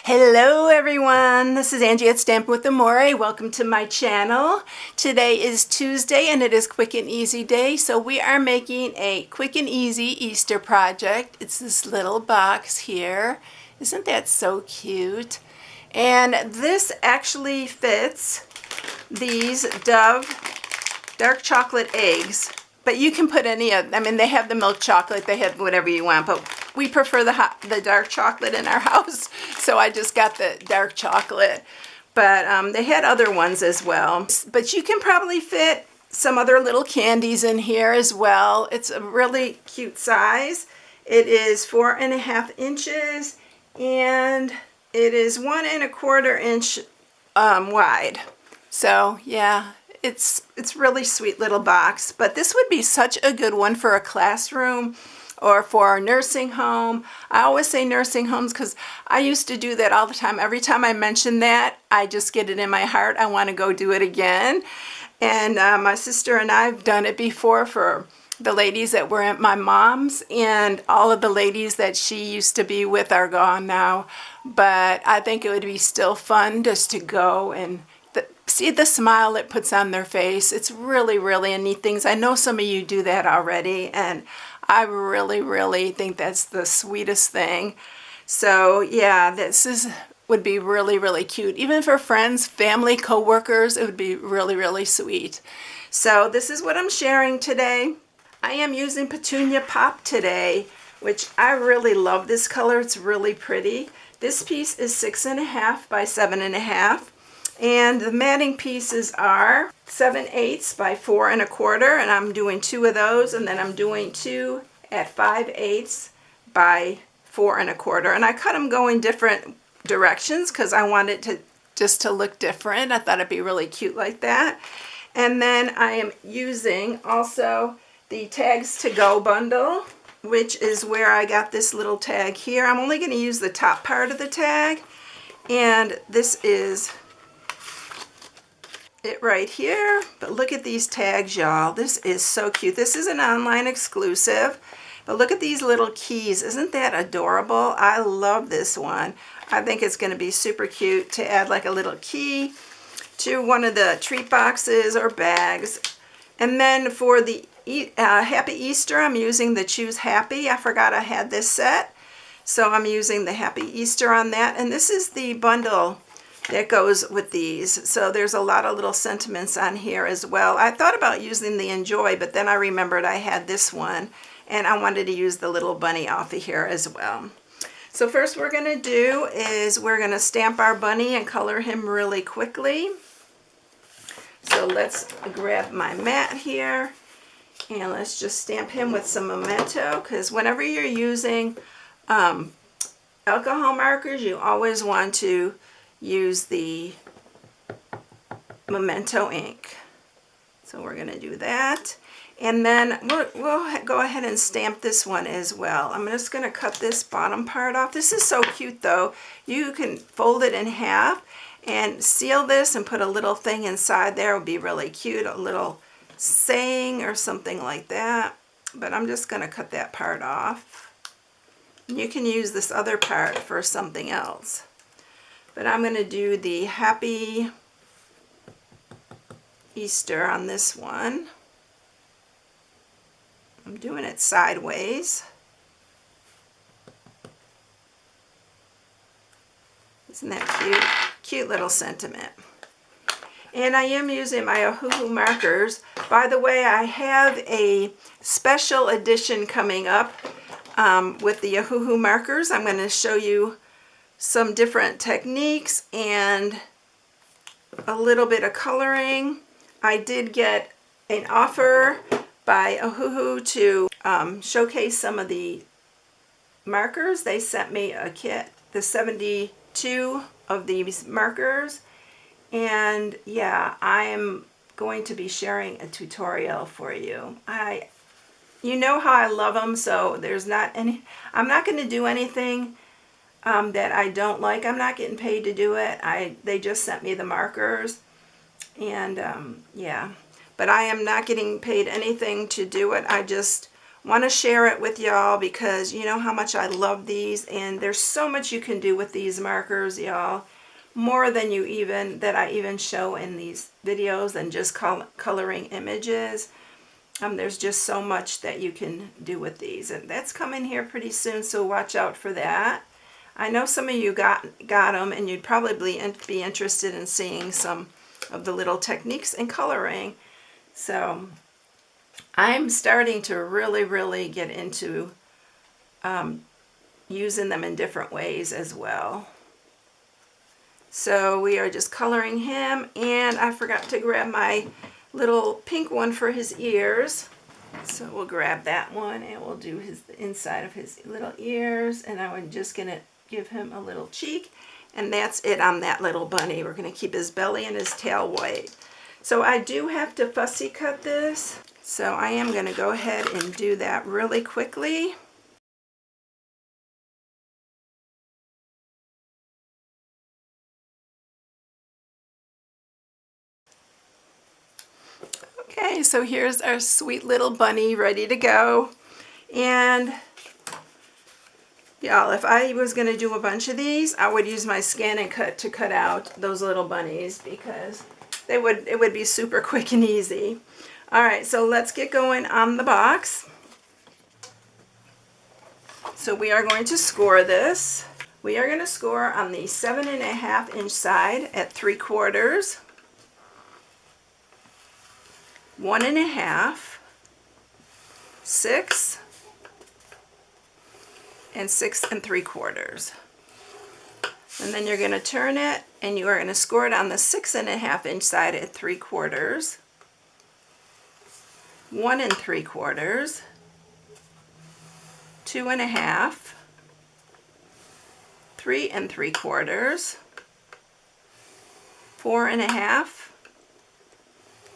Hello everyone, this is Angie at StampingWithAmore. Welcome to my channel. Today is Tuesday and it is Quick and Easy Day, so we are making a quick and easy Easter project. It's this little box here. Isn't that so cute? And this actually fits these Dove dark chocolate eggs, but you can put any of, I mean, they have the milk chocolate, they have whatever you want, but we prefer the dark chocolate in our house, so I just got the dark chocolate. But they had other ones as well. But you can probably fit some other little candies in here as well. It's a really cute size. It is 4.5 inches, and it is 1 1/4 inch wide. So yeah, it's really sweet little box. But this would be such a good one for a classroom or for a nursing home. I always say nursing homes because I used to do that all the time. Every time I mention that, I just get it in my heart. I want to go do it again. And my sister and I have done it before for the ladies that were at my mom's, and all of the ladies that she used to be with are gone now. But I think it would be still fun just to go and see the smile it puts on their face. It's really, really a neat thing. I know some of you do that already, and I really, really think that's the sweetest thing. So yeah, would be really, really cute. Even for friends, family, co-workers, it would be really, really sweet. So this is what I'm sharing today. I am using Petunia Pop today, which I really love this color. It's really pretty. This piece is 6.5 by 7.5. And the matting pieces are 7/8 by 4 1/4, and I'm doing 2 of those, and then I'm doing 2 at 5/8 by 4 1/4. And I cut them going different directions because I wanted to just to look different. I thought it'd be really cute like that. And then I am using also the Tags to Go bundle, which is where I got this little tag here. I'm only going to use the top part of the tag, and this is it right here. But look at these tags, y'all. This is so cute. This is an online exclusive, but look at these little keys. Isn't that adorable? I love this one. I think it's going to be super cute to add like a little key to one of the treat boxes or bags. And then for the Happy Easter, I'm using the Choose Happy. I forgot I had this set, so I'm using the Happy Easter on that. And this is the bundle that goes with these. So there's a lot of little sentiments on here as well. I thought about using the Enjoy, but then I remembered I had this one, and I wanted to use the little bunny off of here as well. So first we're going to do is we're going to stamp our bunny and color him really quickly. So let's grab my mat here, and let's just stamp him with some Memento, because whenever you're using alcohol markers, you always want to use the Memento ink. So we're going to do that, and then we'll go ahead and stamp this one as well. I'm just going to cut this bottom part off. This is so cute though. You can fold it in half and seal this and put a little thing inside there. It would be really cute, a little saying or something like that. But I'm just going to cut that part off. You can use this other part for something else. But I'm going to do the Happy Easter on this one. I'm doing it sideways. Isn't that cute? Cute little sentiment. And I am using my Ohuhu markers. By the way, I have a special edition coming up with the Ohuhu markers. I'm going to show you some different techniques and a little bit of coloring. I did get an offer by Ohuhu to showcase some of the markers. They sent me a kit, the 72 of these markers, and yeah, I am going to be sharing a tutorial for you. You know how I love them, so there's not any, I'm not going to do anything that I don't like. I'm not getting paid to do it. They just sent me the markers, and yeah, but I am not getting paid anything to do it. I just Want to share it with y'all because you know how much I love these, and there's so much you can do with these markers, y'all. More than that I even show in these videos and just coloring images. There's just so much that you can do with these, and that's coming here pretty soon, so watch out for that. I know some of you got them, and you'd probably be interested in seeing some of the little techniques in coloring. So I'm starting to really get into using them in different ways as well. So we are just coloring him, and I forgot to grab my little pink one for his ears. So we'll grab that one and we'll do the inside of his little ears, and I'm just gonna give him a little cheek, and that's it on that little bunny. We're gonna keep his belly and his tail white. So I do have to fussy cut this, so I am gonna go ahead and do that really quickly. Okay, so here's our sweet little bunny ready to go. And y'all, if I was going to do a bunch of these, I would use my scan and cut to cut out those little bunnies because it would be super quick and easy. All right, so let's get going on the box. So we are going to score this. We are going to score on the 7.5 inch side at 3/4, 1.5, 6, and 6 3/4. And then you're going to turn it, and you are going to score it on the 6.5 inch side at 3/4, 1 3/4, 2.5, 3 3/4, 4.5,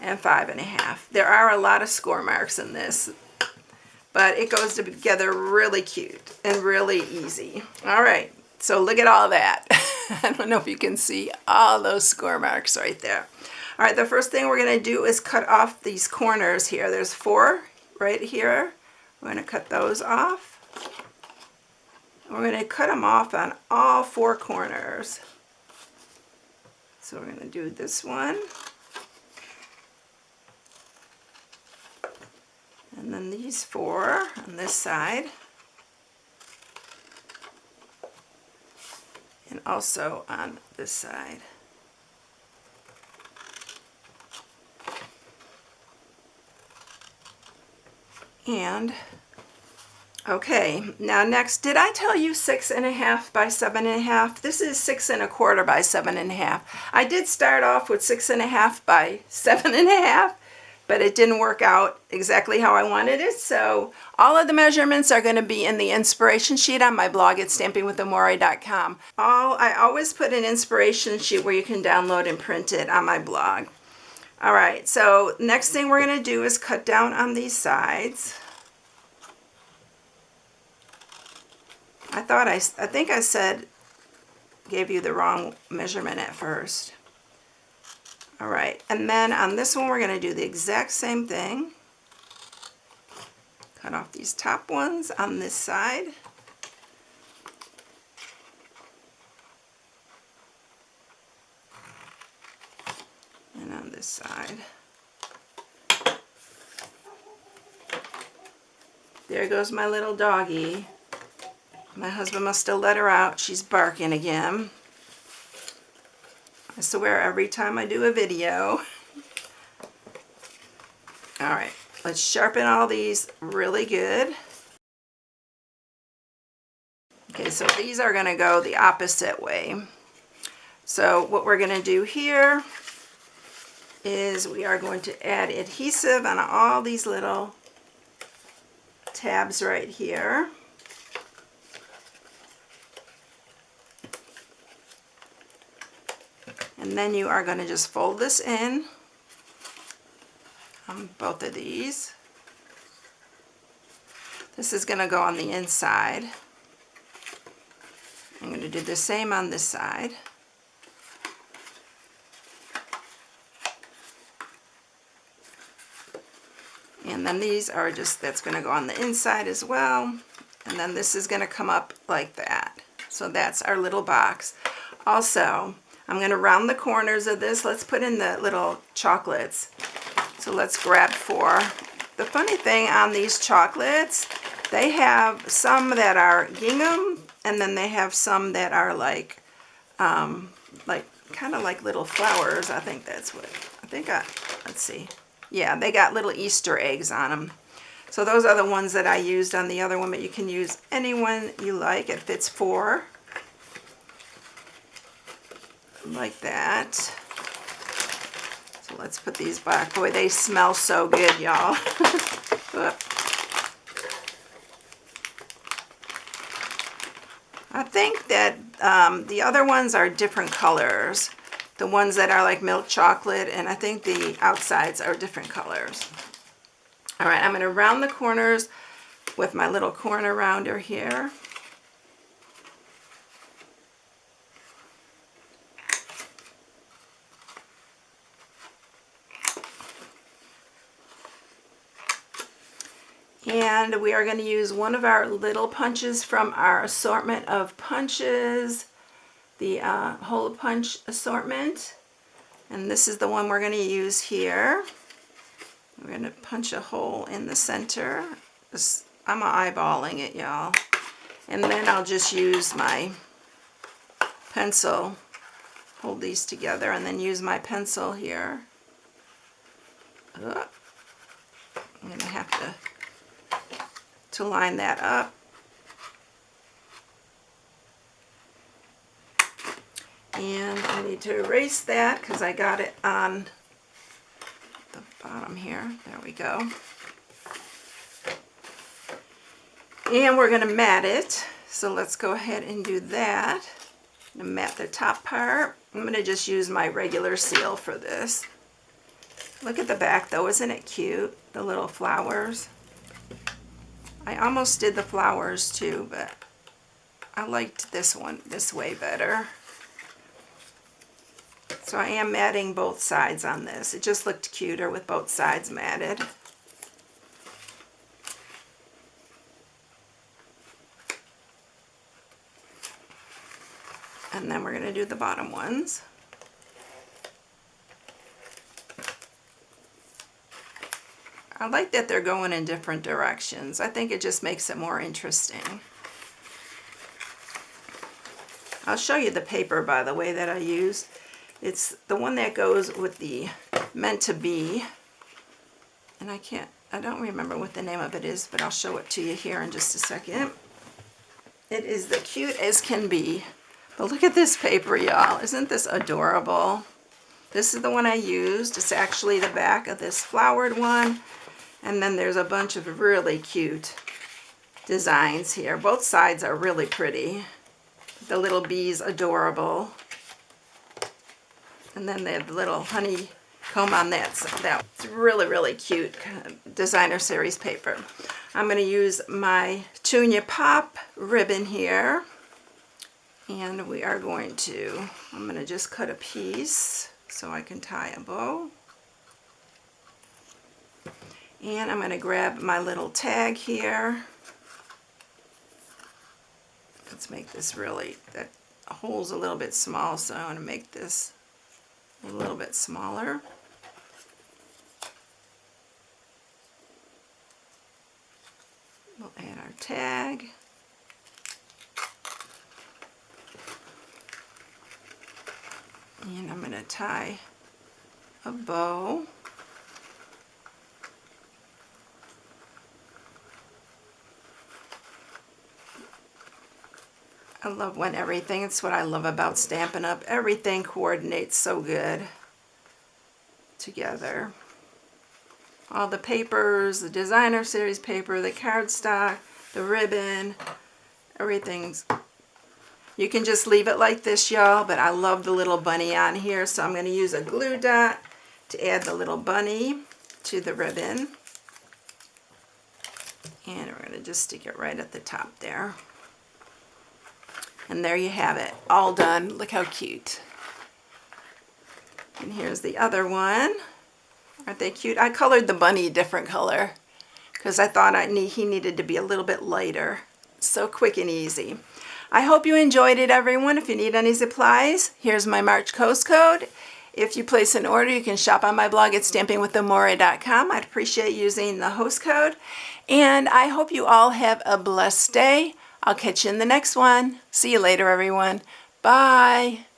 and 5.5. There are a lot of score marks in this, but it goes together really cute and really easy. All right, so look at all that. I don't know if you can see all those score marks right there. All right, the first thing we're going to do is cut off these corners here. There's 4 right here. We're going to cut those off. We're going to cut them off on all 4 corners. So we're going to do this one. And then these 4 on this side. And also on this side. And, okay, now next, did I tell you 6.5 by 7.5? This is 6 1/4 by 7.5. I did start off with 6.5 by 7.5. But it didn't work out exactly how I wanted it. So all of the measurements are going to be in the inspiration sheet on my blog at StampingWithAmore.com. I always put an inspiration sheet where you can download and print it on my blog. All right, so next thing we're going to do is cut down on these sides. I think I gave you the wrong measurement at first. All right, and then on this one we're going to do the exact same thing. Cut off these top ones on this side. And on this side. There goes my little doggie. My husband must have let her out. She's barking again. I swear every time I do a video. All right, let's sharpen all these really good. Okay, so these are going to go the opposite way. So what we're going to do here is we are going to add adhesive on all these little tabs right here. And then you are going to just fold this in on both of these. This is going to go on the inside. I'm going to do the same on this side. And then these are just, that's going to go on the inside as well. And then this is going to come up like that. So that's our little box. Also, I'm going to round the corners of this. Let's put in the little chocolates. So let's grab 4. The funny thing on these chocolates, they have some that are gingham, and then they have some that are like kind of like little flowers. I think that's what, let's see. Yeah, they got little Easter eggs on them. So those are the ones that I used on the other one, but you can use any one you like. It fits 4. Like that. So let's put these back. Boy, they smell so good, y'all. I think that the other ones are different colors. The ones that are like milk chocolate, and I think the outsides are different colors. All right, I'm going to round the corners with my little corner rounder here. And we are going to use one of our little punches from our assortment of punches, the hole punch assortment. And this is the one we're going to use here. We're going to punch a hole in the center. I'm eyeballing it, y'all. And then I'll just use my pencil, hold these together, and then use my pencil here. I'm going to have to line that up. And I need to erase that because I got it on the bottom here. There we go. And we're going to mat it. So let's go ahead and do that. I'm going to mat the top part. I'm going to just use my regular seal for this. Look at the back though, isn't it cute? The little flowers. I almost did the flowers too, but I liked this one this way better. So I am matting both sides on this. It just looked cuter with both sides matted. And then we're going to do the bottom ones. I like that they're going in different directions. I think it just makes it more interesting. I'll show you the paper, by the way, that I use. It's the one that goes with the Meant to Be. And I don't remember what the name of it is, but I'll show it to you here in just a second. It is the Cute as Can Be. But look at this paper, y'all. Isn't this adorable? This is the one I used. It's actually the back of this flowered one. And then there's a bunch of really cute designs here. Both sides are really pretty. The little bees, adorable. And then they have the little honeycomb on that. So that's really, really cute designer series paper. I'm going to use my Tunya Pop ribbon here. And we are going to, I'm going to just cut a piece so I can tie a bow. And I'm going to grab my little tag here. Let's make this really, that hole's a little bit small, so I'm going to make this a little bit smaller. We'll add our tag. And I'm going to tie a bow. I love when everything, it's what I love about Stampin' Up. Everything coordinates so good together. All the papers, the designer series paper, the cardstock, the ribbon, everything's, you can just leave it like this, y'all, but I love the little bunny on here, so I'm going to use a glue dot to add the little bunny to the ribbon. And we're going to just stick it right at the top there. And there you have it, all done. Look how cute. And here's the other one. Aren't they cute? I colored the bunny a different color because I thought he needed to be a little bit lighter. So quick and easy. I hope you enjoyed it, everyone. If you need any supplies, here's my March Coast code. If you place an order, you can shop on my blog at StampingWithAmore.com. I'd appreciate using the host code. And I hope you all have a blessed day. I'll catch you in the next one. See you later, everyone. Bye.